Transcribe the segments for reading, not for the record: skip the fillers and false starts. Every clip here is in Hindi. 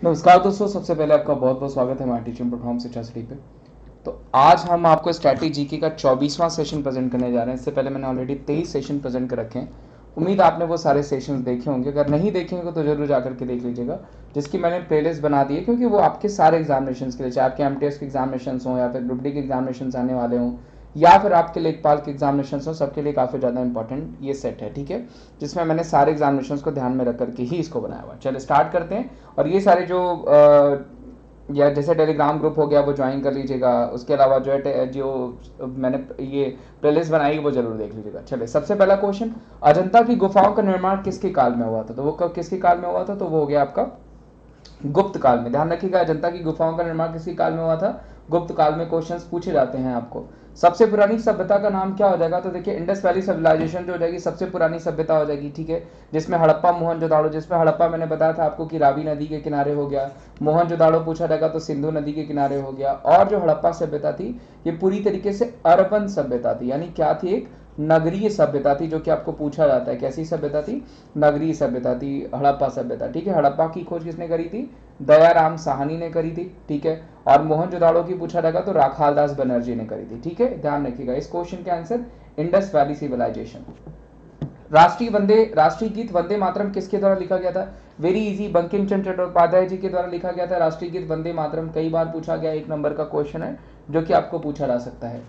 नमस्कार दोस्तों, सबसे पहले आपका बहुत बहुत स्वागत है हमारे टीचिंग प्लेटफॉर्म शिक्षा सिटी पे। तो आज हम आपको स्ट्रैटेजी जीके का 24वां सेशन प्रेजेंट करने जा रहे हैं। इससे पहले मैंने ऑलरेडी 23 सेशन प्रेजेंट कर रखे हैं। उम्मीद आपने वो सारे सेशंस देखे होंगे। अगर नहीं देखे होंगे तो जरूर जाकर के देख लीजिएगा, जिसकी मैंने प्लेलिस्ट बना दी है, क्योंकि वो आपके सारे एग्जामिनेशन के लिए, चाहे आपके एमटीएस के एग्जामिनेशन हों या फिर ग्रुप डी के एग्जामिनेशन आने वाले हों या फिर आपके लेखपाल के एग्जामिनेशन हो, सबके लिए काफ़ी ज़्यादा इंपॉर्टेंट ये सेट है। ठीक है, जिसमें मैंने सारे एग्जामिनेशन को ध्यान में रख करके ही इसको बनाया हुआ। चलिए स्टार्ट करते हैं। और ये सारे जो या जैसे टेलीग्राम ग्रुप हो गया वो ज्वाइन कर लीजिएगा। उसके अलावा जो है जो मैंने ये प्लेलिस्ट बनाई वो जरूर देख लीजिएगा। चलिए, सबसे पहला क्वेश्चन, अजंता की गुफाओं का निर्माण किसके काल में हुआ था? तो वो कब किसके काल में हुआ था? तो वो हो गया आपका गुप्त काल में। ध्यान रखिएगा, अजंता की गुफाओं का निर्माण किसी काल में हुआ था? गुप्त काल में क्वेश्चंस पूछे जाते हैं आपको। सबसे पुरानी सभ्यता का नाम क्या हो जाएगा? तो देखिए, इंडस वैली सिविलाइजेशन जो हो जाएगी सबसे पुरानी सभ्यता हो जाएगी। ठीक है, जिसमें हड़प्पा मोहनजोदाड़ो, जिसमें हड़प्पा मैंने बताया था आपको कि रावी नदी के किनारे हो गया, मोहनजोदाड़ो पूछा जाएगा तो सिंधु नदी के किनारे हो गया। और जो हड़प्पा सभ्यता थी ये पूरी तरीके से अर्बन सभ्यता थी, यानी क्या थी? एक नगरीय सभ्यता थी, जो कि आपको पूछा जाता है कैसी सभ्यता थी? नगरीय सभ्यता थी हड़प्पा सभ्यता। ठीक है, हड़प्पा की खोज किसने करी थी? दयाराम साहनी ने करी थी। ठीक है, और मोहनजोदाड़ो की पूछा जाएगा तो राखालदास बनर्जी ने करी थी। ठीक है, ध्यान रखिएगा इस क्वेश्चन के आंसर इंडस वैली सिविलाइजेशन। राष्ट्रीय गीत वंदे मातरम किसके द्वारा लिखा गया था? वेरी इजी, बंकिम चंद्र चट्टोपाध्याय जी के द्वारा लिखा गया था राष्ट्रीय गीत वंदे मातरम। कई बार पूछा गया, 1 नंबर का क्वेश्चन है जो कि आपको पूछा जा सकता है।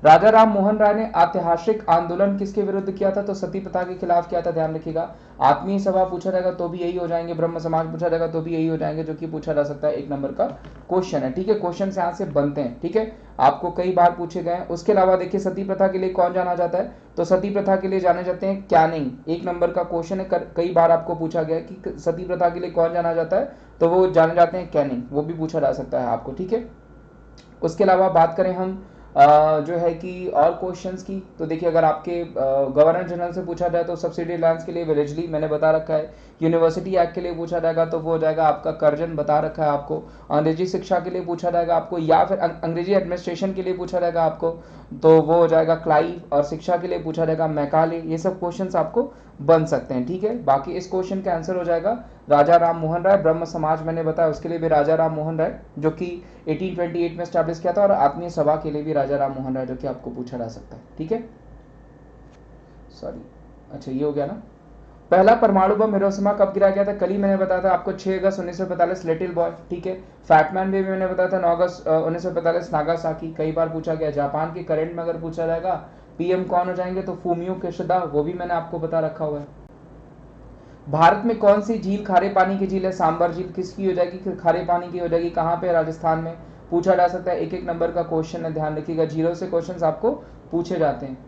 राजा राम मोहन राय ने ऐतिहासिक आंदोलन किसके विरुद्ध किया था? तो सती प्रथा के खिलाफ किया था। ध्यान रखिएगा, आत्मीय सभा पूछा जाएगा तो भी यही हो जाएंगे, ब्रह्म समाज पूछा जाएगा तो भी यही हो जाएंगे, जो कि पूछा जा सकता है। 1 नंबर का क्वेश्चन है। ठीक है, क्वेश्चन यहाँ से बनते हैं। ठीक है, आपको कई बार पूछे गए। उसके अलावा देखिए, सती प्रथा के लिए कौन जाना जाता है? तो सती प्रथा के लिए जाने जाते हैं कैनिंग। 1 नंबर का क्वेश्चन है। कई बार आपको पूछा गया कि सती प्रथा के लिए कौन जाना जाता है? तो वो जाने जाते हैं कैनिंग, वो भी पूछा जा सकता है आपको। ठीक है, उसके अलावा बात करें हम जो है कि और क्वेश्चंस की, तो देखिए अगर आपके गवर्नर जनरल से पूछा जाए तो सब्सिडी लैंड्स के लिए विलेजली मैंने बता रखा है। यूनिवर्सिटी एक्ट के लिए पूछा जाएगा तो वो हो जाएगा आपका कर्जन, बता रखा है आपको। अंग्रेजी शिक्षा के लिए पूछा जाएगा आपको, या फिर अंग्रेजी एडमिनिस्ट्रेशन के लिए पूछा जाएगा आपको, तो वो हो जाएगा क्लाइव। और शिक्षा के लिए पूछा जाएगा मैकाले। ये सब क्वेश्चंस आपको बन सकते हैं। ठीक है, बाकी इस क्वेश्चन का आंसर हो जाएगा राजा राम मोहन राय। ब्रह्म समाज मैंने बताया उसके लिए भी राजा राम मोहन राय, जो कि 1828 में स्टैब्लिश किया था। और आत्मीय सभा के लिए भी राजा राम मोहन राय, जो कि आपको पूछा जा सकता है। ठीक है, सॉरी, अच्छा ये हो गया ना। पहला परमाणु बम हिरोशिमा कब गिराया गया था? कल ही मैंने बताया था आपको 6 अगस्त 1945 लिटिल बॉय। ठीक है, फैटमैन भी मैंने बताया था 9 अगस्त 1945 नागासाकी। कई बार पूछा गया। जापान के करंट में अगर पूछा जाएगा पीएम कौन हो जाएंगे तो फूमियो किशिदा, वो भी मैंने आपको बता रखा हुआ है। भारत में कौन सी झील खारे पानी की झील है? सांबर झील किसकी हो जाएगी? खारे पानी की हो जाएगी। कहाँ पे? राजस्थान में। पूछा जा सकता है। 1 नंबर का क्वेश्चन है, ध्यान रखिएगा, झीलों से क्वेश्चन आपको पूछे जाते हैं।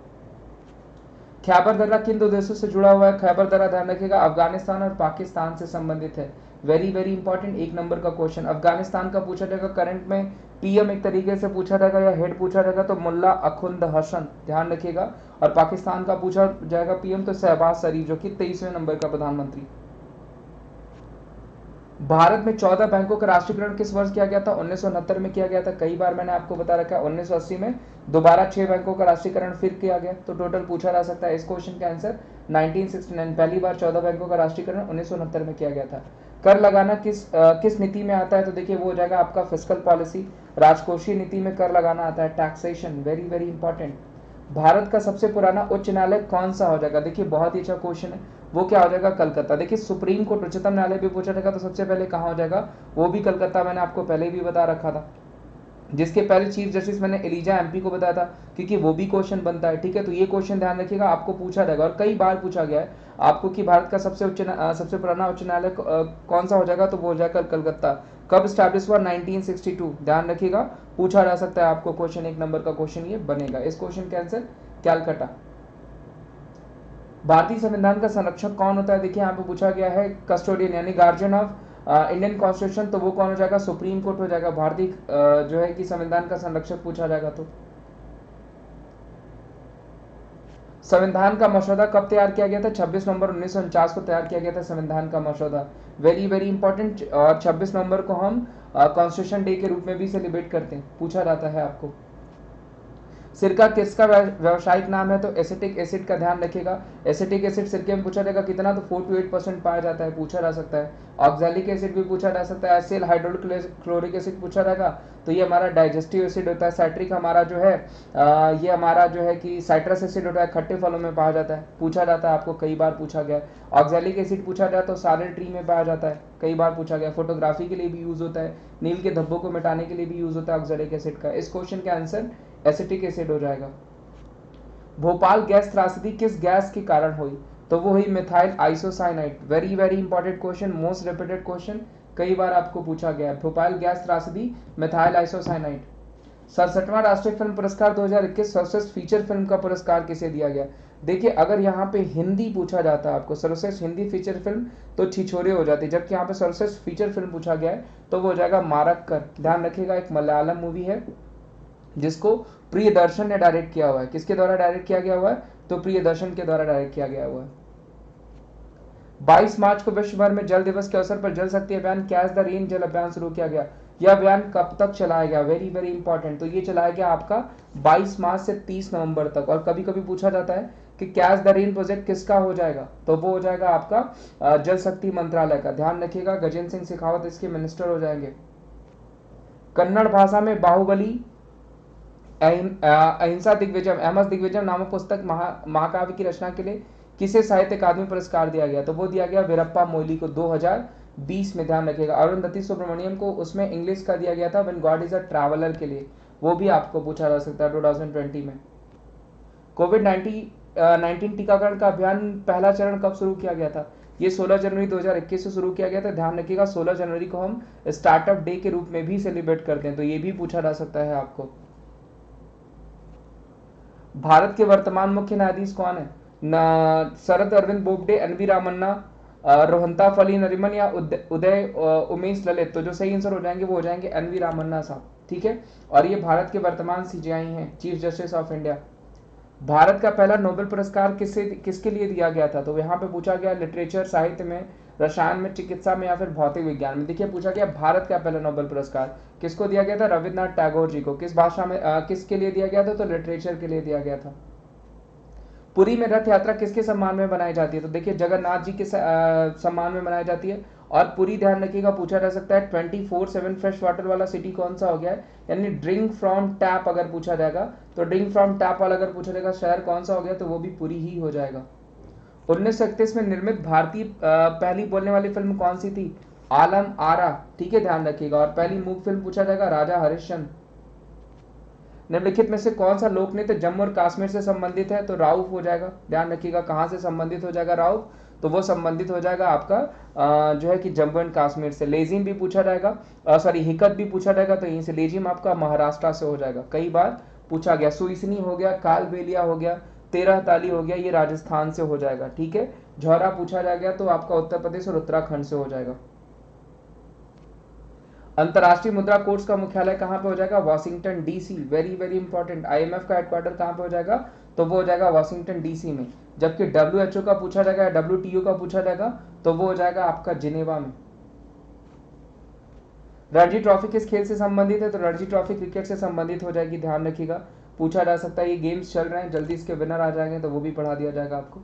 खैबर दर्रा किन 2 देशों से जुड़ा हुआ है? खैबर दर्रा ध्यान रखिएगा अफगानिस्तान और पाकिस्तान से संबंधित है। वेरी वेरी इंपॉर्टेंट, 1 नंबर का क्वेश्चन। अफगानिस्तान का पूछा जाएगा करंट में पीएम एक तरीके से पूछा जाएगा या हेड पूछा जाएगा तो मुल्ला अखुंद हसन, ध्यान रखिएगा। और पाकिस्तान का पूछा जाएगा पीएम तो शहबाज शरीफ, जो कि 23वें नंबर का प्रधानमंत्री। भारत में 14 बैंकों का राष्ट्रीयकरण किस वर्ष किया गया था? 1969 में किया गया था। कई बार मैंने आपको बता रखा है। 1980 में दोबारा 6 बैंकों का राष्ट्रीयकरण फिर किया गया। तो टोटल पूछा जा सकता है इस क्वेश्चन का आंसर 1969। पहली बार 14 बैंकों का राष्ट्रीयकरण 1969 में किया गया था। कर लगाना किस नीति में आता है? तो देखिए वो हो जाएगा आपका फिस्कल पॉलिसी। राजकोषीय नीति में कर लगाना आता है, taxation. Very very important. Bharat का सबसे पुराना उच्च न्यायालय कौन सा हो जाएगा? देखिए बहुत ही अच्छा क्वेश्चन है, वो क्या हो जाएगा? कलकत्ता। देखिए सुप्रीम कोर्ट, उच्चतम न्यायालय भी पूछा जाएगा तो सबसे पहले कहाँ हो जाएगा? वो भी कलकत्ता। मैंने आपको पहले भी बता रखा था, जिसके पहले चीफ जस्टिस मैंने एलिजा एमपी को बताया था, क्योंकि वो भी क्वेश्चन बनता है। ठीक है, तो ये क्वेश्चन ध्यान रखिएगा, आपको पूछा जाएगा। और कई बार पूछा गया है आपको कि भारत का सबसे पुराना उच्च न्यायालय कौन सा हो जाएगा? तो वो हो जाएगा कलकत्ता। कब स्टैब्लिश हुआ? 1962। ध्यान रखिएगा, पूछा जा सकता है आपको क्वेश्चन। 1 नंबर का क्वेश्चन ये बनेगा। इस क्वेश्चन के आंसर कैलकाटा। भारतीय संविधान का संरक्षक कौन होता है? देखिए यहाँ पे पूछा गया है कस्टोडियन, यानी गार्जियन ऑफ इंडियन कॉन्स्टिट्यूशन, तो वो कौन हो जाएगा? सुप्रीम कोर्ट हो जाएगा। भारतीय जो है कि संविधान का संरक्षक पूछा जाएगा तो संविधान का मसौदा कब तैयार किया गया था? 26 नवंबर 1949 को तैयार किया गया था संविधान का मसौदा। Very very important. और 26 नवंबर को हम कॉन्स्टिट्यूशन डे के रूप में भी सेलिब्रेट करते हैं, पूछा जाता है आपको। सिरका किसका व्यावसायिक नाम है? तो एसिटिक एसिड का ध्यान रखिएगा। एसिटिक एसिड सिरके में पूछा जाएगा कितना, तो 4 to 8% पाया जाता है, पूछा जा सकता है। ऑक्सैलिक एसिड भी पूछा जा सकता है। एसिल हाइड्रोक्लोरिक एसिड पूछा जाएगा, तो ये हमारा डाइजेस्टिव एसिड होता है। साइट्रिक हमारा जो है ये हमारा जो है कि साइट्रस एसिड होता है, खट्टे फलों में पाया जाता है, पूछा जाता है, आपको कई बार पूछा गया है। ऑक्सैलिक एसिड पूछा जाए तो सारे ट्री में पाया जाता है, कई बार पूछा गया। फोटोग्राफी के लिए भी यूज होता है, नील के धब्बों को मिटाने के लिए भी यूज होता है ऑक्सैलिक एसिड का। इस क्वेश्चन का आंसर एसिटिक एसिड हो जाएगा। भोपाल गैस त्रासदी किस गैस के कारण हुई? तो वो हुई methyl isocyanide. Very very important question, most repeated question, कई बार आपको पूछा गया है। भोपाल गैस त्रासदी मिथाइल आइसोसाइनाइड। 67वां राष्ट्रीय फिल्म पुरस्कार 2021 सर्वश्रेष्ठ फीचर फिल्म का पुरस्कार किसे दिया गया? देखिए अगर यहाँ पे हिंदी पूछा जाता है आपको सर्वश्रेष्ठ हिंदी फीचर फिल्म तो छिछोरे हो जाती, जबकि यहाँ पे सर्वश्रेष्ठ फीचर फिल्म पूछा गया है तो वो हो जाएगा मारक्कर। ध्यान रखिएगा, एक मलयालम मूवी है जिसको प्रियदर्शन ने डायरेक्ट किया हुआ है। किसके द्वारा डायरेक्ट किया गया हुआ है? तो प्रियदर्शन के द्वारा डायरेक्ट किया गया हुआ है। 22 मार्च को विश्व भर में जल दिवस के अवसर पर जल शक्ति अभियान कैच द रेन जल अभियान शुरू किया गया। यह अभियान कब तक चलाया गया? वेरी वेरी इंपॉर्टेंट, तो ये चलाया गया आपका 22 मार्च से 30 नवंबर तक। और कभी कभी पूछा जाता है कि कैच द रेन प्रोजेक्ट किसका हो जाएगा? तो वो हो जाएगा आपका जल शक्ति मंत्रालय का। ध्यान रखिएगा, गजेंद्र सिंह शेखावत इसके मिनिस्टर हो जाएंगे। कन्नड़ भाषा में बाहुबली अहिंसा दिग्विजय अहमद दिग्विजय नामक पुस्तक महाकाव्य की रचना के लिए किसे साहित्य अकादमी पुरस्कार दिया गया? तो वो दिया गया वीरप्पा मोइली को 2020 में। ध्यान रखिएगा, अरुंधति सुब्रमण्यम को उसमें इंग्लिश का दिया गया था when God is a traveller के लिए, वो भी आपको पूछा जा सकता है 2020 में। कोविड-19 टीकाकरण का अभियान पहला चरण कब शुरू किया गया था? ये 16 जनवरी 2021 से शुरू किया गया था। ध्यान रखिएगा 16 जनवरी को हम स्टार्टअप डे के रूप में भी सेलिब्रेट करते हैं, तो ये भी पूछा जा सकता है आपको। भारत के वर्तमान मुख्य न्यायाधीश कौन है? शरद अरविंद बोबडे, एनवी रामन्ना, रोहंता फली नरिमन या उदय उमेश ललित? तो जो सही आंसर हो जाएंगे वो हो जाएंगे एनवी रामन्ना साहब, ठीक है। और ये भारत के वर्तमान सीजेआई हैं, chief justice of India. Bharat का पहला नोबेल पुरस्कार किसके लिए दिया गया था? तो यहाँ पे पूछा गया लिटरेचर, साहित्य में, रसायन में, चिकित्सा में या फिर भौतिक विज्ञान में। देखिए पूछा गया भारत का पहला नोबेल पुरस्कार किसको दिया गया था? रविन्द्रनाथ टैगोर जी को। किस भाषा में किसके लिए दिया गया था? तो लिटरेचर के लिए दिया गया था। पुरी में रथ यात्रा किसके सम्मान में बनाई जाती है? तो देखिए जगन्नाथ जी के सम्मान में बनाई जाती है। और पूरी ध्यान रखिएगा, पूछा जा सकता है 24/7 फ्रेश वाटर वाला सिटी कौन सा हो गया है, यानी ड्रिंक फ्रॉम टैप अगर पूछा जाएगा तो ड्रिंक फ्रॉम टैप वाला अगर पूछा जाएगा शहर कौन सा हो गया तो वो भी पुरी ही हो जाएगा। 1931 में निर्मित भारतीय पहली बोलने वाली फिल्म कौन सी थी? आलम आरा, ठीक है, ध्यान रखिएगा। और पहली मूक फिल्म पूछा जाएगा राजा हरिश्चंद्र। निम्नलिखित में से कौन सा लोक नृत्य जम्मू और कश्मीर से संबंधित है? तो राउफ हो जाएगा। ध्यान रखिएगा कहाँ से संबंधित हो जाएगा राउफ? तो वो संबंधित हो जाएगा आपका जो है कि जम्मू एंड कश्मीर से। लेजिम भी पूछा जाएगा, सॉरी हिकत भी पूछा जाएगा, तो यहीं से लेजिम आपका महाराष्ट्र से हो जाएगा, कई बार पूछा गया। सुइसनी हो गया, कालबेलिया हो गया, 13 ताली हो गया, ये राजस्थान से हो जाएगा, ठीक है। झौरा पूछा जाएगा तो आपका उत्तर प्रदेश और उत्तराखंड से हो जाएगा। अंतरराष्ट्रीय मुद्रा कोष का मुख्यालय कहां पे हो जाएगा? Washington DC. Very very important. IMF का हेडक्वार्टर कहां पे हो जाएगा? तो वो हो जाएगा वॉशिंगटन डीसी में। जबकि डब्ल्यूएचओ का पूछा जाएगा या डब्ल्यूटीओ का पूछा जाएगा तो वो हो जाएगा आपका जिनेवा में। रणजी ट्रॉफी किस खेल से संबंधित है? तो रणजी ट्रॉफी क्रिकेट से संबंधित हो जाएगी, ध्यान रखिएगा, पूछा जा सकता है। ये गेम्स चल रहे हैं, जल्दी इसके विनर आ जाएंगे तो वो भी पढ़ा दिया जाएगा आपको।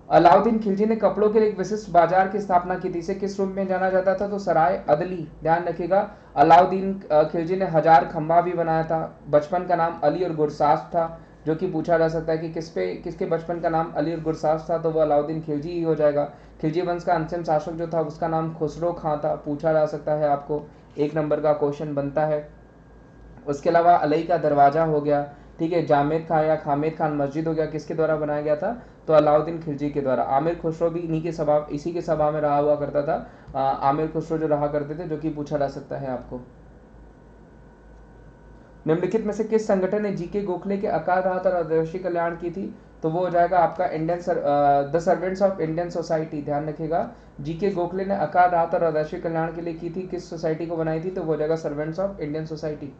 अलाउद्दीन खिलजी ने कपड़ों के लिए एक विशिष्ट बाजार की स्थापना की थी, इसे किस रूप में जाना जाता था? तो सराय अदली। ध्यान रखिएगा, अलाउद्दीन खिलजी ने 1000 खंबा भी बनाया था। बचपन का नाम अली और गुरसास था, जो कि पूछा जा सकता है कि किसके बचपन का नाम अली और गुरसास था, तो वो अलाउद्दीन खिलजी ही हो जाएगा। खिलजी वंश का अंतिम शासक जो था उसका नाम खुसरो खां था, पूछा जा सकता है आपको, 1 नंबर का क्वेश्चन बनता है। उसके अलावा अलई का दरवाजा हो गया, ठीक है। जामेद खान या खामेद खान मस्जिद हो गया, किसके द्वारा बनाया गया था? तो अलाउद्दीन खिलजी के द्वारा। आमिर खुसरो भी इसी के सभा में रहा हुआ करता था। आमिर खुसरो जो रहा करते थे, जो कि पूछा जा सकता है आपको। निम्नलिखित में से किस संगठन ने जीके गोखले के अकाल राहत और आदिवासी कल्याण की थी? तो वो हो जाएगा आपका the servants of Indian society. ध्यान रखिएगा, जीके गोखले ने अकाल राहत और आदिवासी कल्याण के लिए की थी, किस सोसाइटी को बनाई थी? तो वो हो जाएगा सर्वेंट्स ऑफ इंडियन सोसाइटी।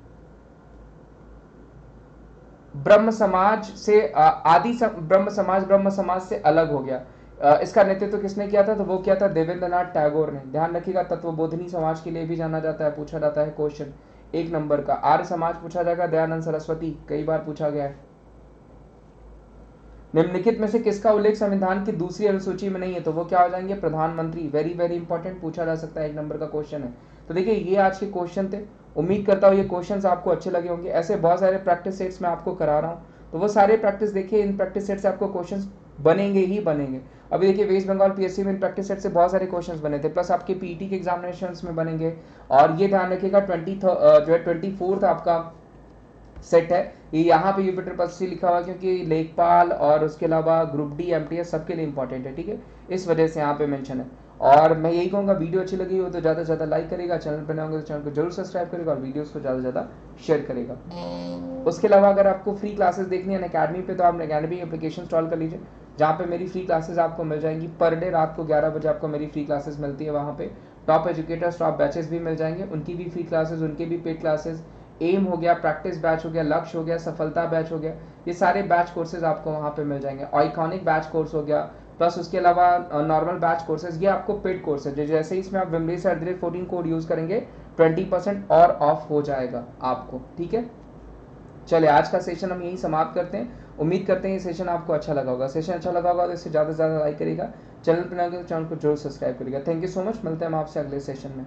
ब्रह्म समाज से ब्रह्म समाज से अलग हो गया, इसका नेतृत्व किसने किया था? तो वो किया था देवेंद्रनाथ टैगोर ने। ध्यान रखिएगा, तत्वबोधिनी समाज के लिए भी जाना जाता है, पूछा जाता है क्वेश्चन। 1 नंबर का। आर्य समाज पूछा जाएगा, दयानंद सरस्वती, कई बार पूछा गया है। निम्नलिखित में से किसका उल्लेख संविधान की दूसरी अनुसूची में नहीं है, तो वो क्या हो जाएंगे, प्रधानमंत्री। वेरी वेरी इंपॉर्टेंट, पूछा जा सकता है, 1 नंबर का क्वेश्चन है। तो देखिए ये आज के क्वेश्चन थे, उम्मीद करता हूँ ये क्वेश्चंस आपको अच्छे लगे होंगे। ऐसे बहुत सारे प्रैक्टिस सेट्स मैं आपको करा रहा हूँ, तो वो सारे प्रैक्टिस देखिए, इन प्रैक्टिस सेट से आपको क्वेश्चन बनेंगे ही बनेंगे। अभी देखिए वेस्ट बंगाल पीएससी में इन प्रैक्टिस सेट से बहुत सारे क्वेश्चंस बने थे, प्लस आपके पीईटी के एग्जामिनेशंस में बनेंगे। और ये ध्यान रखिएगा 24th आपका सेट है, ये यहाँ पे यूपी ट्रिपल सी लिखा हुआ है क्योंकि लेखपाल और उसके अलावा ग्रुप डी एमटीएस सबके लिए इंपॉर्टेंट है, ठीक है, इस वजह से यहाँ पे मेंशन है। और मैं यही कहूँगा, वीडियो अच्छी लगी हो तो ज़्यादा से ज़्यादा लाइक करेगा, चैनल पर नए होंगे तो चैनल को जरूर सब्सक्राइब करेगा और वीडियोस को ज़्यादा से ज़्यादा शेयर करेगा। उसके अलावा अगर आपको फ्री क्लासेस देखनी है अकेडमी पे, तो आप अकेडमी एप्लीकेशन इंस्टॉल कर लीजिए, जहाँ पे मेरी फ्री क्लासेस आपको मिल जाएंगी। पर डे रात को 11 बजे आपको मेरी फ्री क्लासेस मिलती है। वहाँ पे टॉप एजुकेटर्स, टॉप बैचेस भी मिल जाएंगे, उनकी भी फ्री क्लासेस, उनके भी पेड क्लासेस। एम हो गया, प्रैक्टिस बैच हो गया, लक्ष्य हो गया, सफलता बैच हो गया, ये सारे बैच कोर्सेज आपको वहाँ पे मिल जाएंगे। आइकॉनिक बैच कोर्स हो गया, प्लस उसके अलावा नॉर्मल बैच कोर्सेज, ये आपको पेड कोर्स है। जैसे ही इसमें आप विमलेश@14 कोड यूज करेंगे 20% और ऑफ हो जाएगा आपको, ठीक है। चलिए आज का सेशन हम यही समाप्त करते हैं। उम्मीद करते हैं ये सेशन आपको अच्छा लगा होगा। सेशन अच्छा लगा होगा तो इससे ज़्यादा से ज़्यादा लाइक करेगा, चैनल पर नए हो तो चैनल को जरूर सब्सक्राइब करेगा। थैंक यू सो मच, मिलते हैं हम आपसे अगले सेशन में।